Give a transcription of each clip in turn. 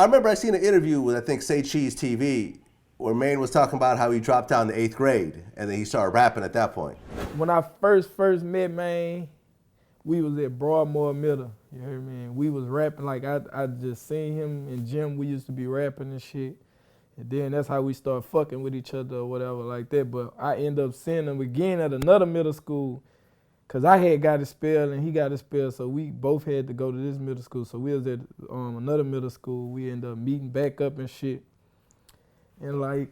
I remember I seen an interview with, I think, Say Cheese TV, where Maine was talking about how he dropped down to 8th grade, and then he started rapping at that point. When I first met Maine, we was at Broadmoor Middle, you heard me? And we was rapping, like I just seen him in gym, we used to be rapping and shit. And then that's how we started fucking with each other or whatever like that. But I ended up seeing him again at another middle school, cause I had got expelled and he got expelled, so we both had to go to this middle school. So we was at another middle school. We ended up meeting back up and shit. And like,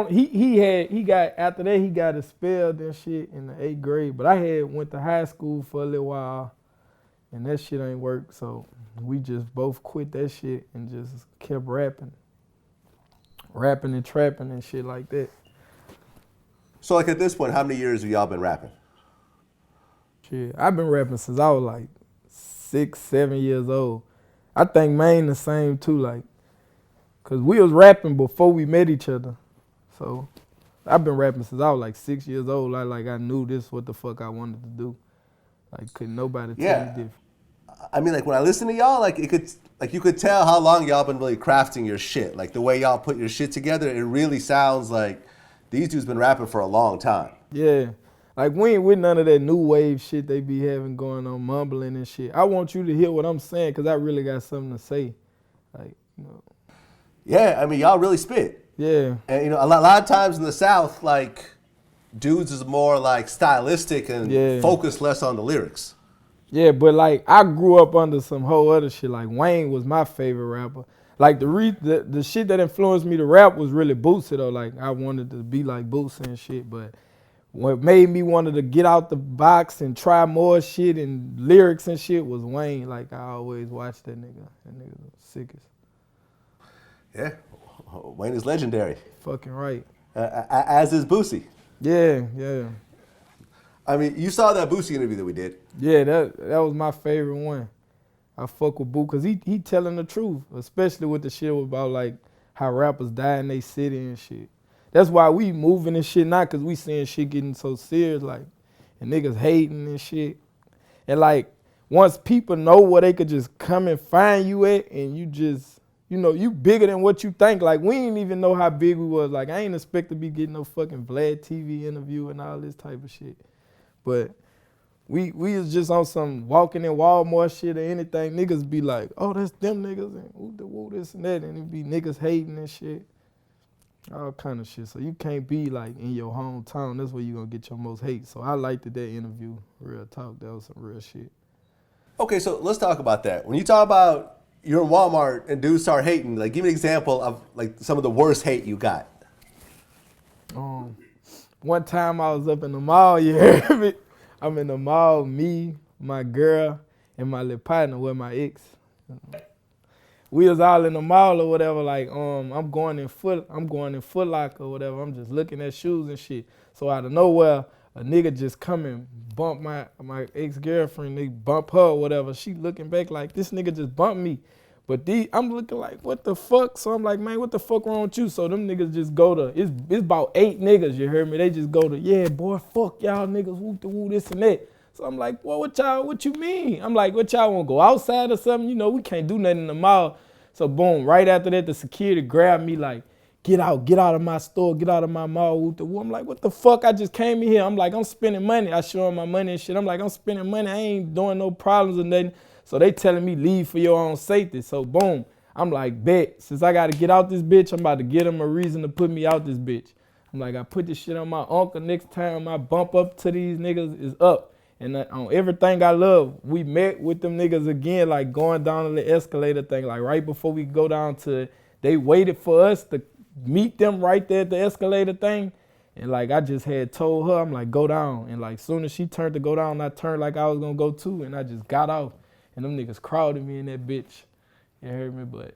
he got after that he got expelled and shit in the 8th grade. But I had went to high school for a little while, and that shit ain't work. So we just both quit that shit and just kept rapping and trapping and shit like that. So like at this point, how many years have y'all been rapping? Shit, I've been rapping since I was like 6, 7 years old. I think Maine the same too, like. Cause we was rapping before we met each other. So I've been rapping since I was like 6 years old. I knew this what the fuck I wanted to do. Like couldn't nobody tell me different. I mean, like when I listen to y'all, like you could tell how long y'all been really crafting your shit. Like the way y'all put your shit together, it really sounds like these dudes been rapping for a long time. Yeah. Like we ain't with none of that new wave shit they be having going on, mumbling and shit. I want you to hear what I'm saying, cause I really got something to say. Like, you know. Yeah, I mean, y'all really spit. Yeah. And, you know, a lot of times in the South, like, dudes is more, like, stylistic and focus less on the lyrics. Yeah, but, like, I grew up under some whole other shit. Like, Wayne was my favorite rapper. Like, the shit that influenced me to rap was really Boosie, though. Like, I wanted to be like Boosie and shit, but what made me wanted to get out the box and try more shit and lyrics and shit was Wayne. Like, I always watched that nigga. That nigga was sickest. Yeah, Wayne is legendary. Fucking right. As is Boosie. Yeah. I mean, you saw that Boosie interview that we did. Yeah, that was my favorite one. I fuck with Boo, cause he telling the truth, especially with the shit about like how rappers die in they city and shit. That's why we moving and shit, not cause we seeing shit getting so serious, like, and niggas hating and shit. And like, once people know where they could just come and find you at, and you just, you know, you bigger than what you think. Like, we didn't even know how big we was. Like, I ain't expect to be getting no fucking Vlad TV interview and all this type of shit. But we was just on some walking in Walmart shit or anything. Niggas be like, oh, that's them niggas, and woo, this and that. And it be niggas hating and shit. All kind of shit. So you can't be like in your hometown. That's where you gonna get your most hate. So I liked that interview. Real talk. That was some real shit. Okay, so let's talk about that. When you talk about you're in Walmart and dudes start hating, like give me an example of like some of the worst hate you got. One time I was up in the mall, you heard me? I'm in the mall, me, my girl, and my little partner with my ex. We was all in the mall or whatever, like I'm going in Foot Locker or whatever. I'm just looking at shoes and shit. So out of nowhere, a nigga just come and bump my ex-girlfriend, they bump her or whatever. She looking back like, this nigga just bumped me. But I'm looking like, what the fuck? So I'm like, man, what the fuck wrong with you? So them niggas just go to, it's about 8 niggas, you heard me? They just go to, yeah, boy, fuck y'all niggas, woo, this and that. So I'm like, well, what you mean? I'm like, what y'all want to go outside or something? You know, we can't do nothing in the mall. So boom, right after that, the security grabbed me like, get out of my store, get out of my mall. I'm like, what the fuck? I just came in here. I'm like, I'm spending money. I show them my money and shit. I'm like, I'm spending money. I ain't doing no problems or nothing. So they telling me leave for your own safety. So boom, I'm like, bet. Since I got to get out this bitch, I'm about to get them a reason to put me out this bitch. I'm like, I put this shit on my uncle. Next time I bump up to these niggas is up. And on everything I love, we met with them niggas again, like going down the escalator thing. Like right before we go down to, they waited for us to meet them right there at the escalator thing. And like I just had told her, I'm like, go down. And like soon as she turned to go down, I turned like I was gonna go too. And I just got off. And them niggas crowded me in that bitch. You heard me? But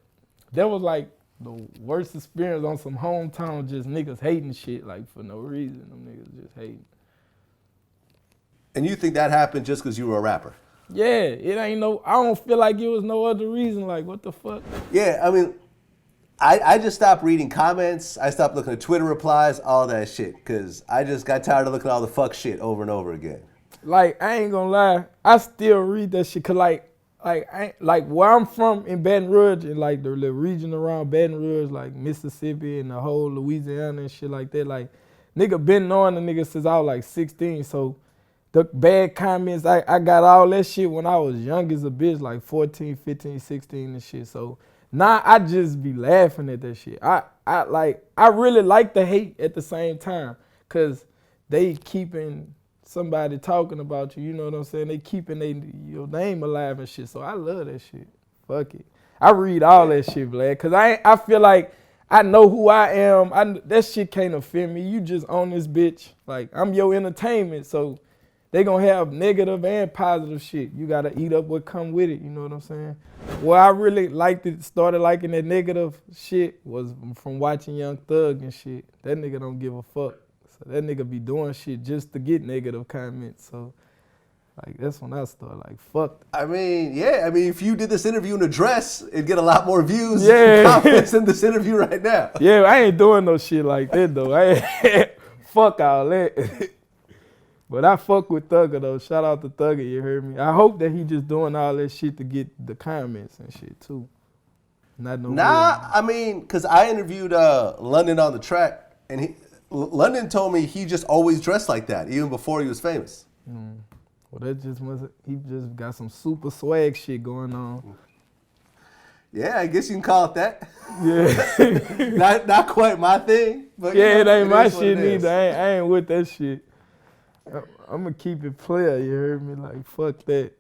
that was like the worst experience on some hometown, just niggas hating shit, like for no reason. Them niggas just hating. And you think that happened just because you were a rapper? Yeah, it ain't no, I don't feel like it was no other reason. Like, what the fuck? Yeah, I mean, I just stopped reading comments. I stopped looking at Twitter replies, all that shit, because I just got tired of looking at all the fuck shit over and over again. Like, I ain't gonna lie, I still read that shit, cause like, like where I'm from in Baton Rouge and like the region around Baton Rouge, like Mississippi and the whole Louisiana and shit like that. Like nigga been knowing the nigga since I was like 16. So the bad comments, I got all that shit when I was young as a bitch, like 14, 15, 16 and shit. So now I just be laughing at that shit. I really like the hate at the same time, cause they keeping somebody talking about you, you know what I'm saying? They keeping your name alive and shit. So I love that shit. Fuck it. I read all that shit, Vlad, cause I feel like I know who I am. That shit can't offend me. You just own this bitch. Like I'm your entertainment, so they gonna have negative and positive shit. You gotta eat up what come with it, you know what I'm saying? Well, I really started liking that negative shit was from watching Young Thug and shit. That nigga don't give a fuck. So that nigga be doing shit just to get negative comments. So like that's when I started like, fuck. I mean, yeah. I mean, if you did this interview in a dress, it'd get a lot more views Yeah. and comments in this interview right now. Yeah, I ain't doing no shit like that though. Fuck all that. But I fuck with Thugger though. Shout out to Thugger, you heard me. I hope that he just doing all that shit to get the comments and shit too. Not no Nah, real. I mean, because I interviewed London on the track, and London told me he just always dressed like that, even before he was famous. Well, he just got some super swag shit going on. Yeah, I guess you can call it that. Yeah. not quite my thing, but Yeah, you know, it ain't my is what shit it is. neither. I ain't with that shit. I'm gonna keep it player, you heard me? Like, fuck that.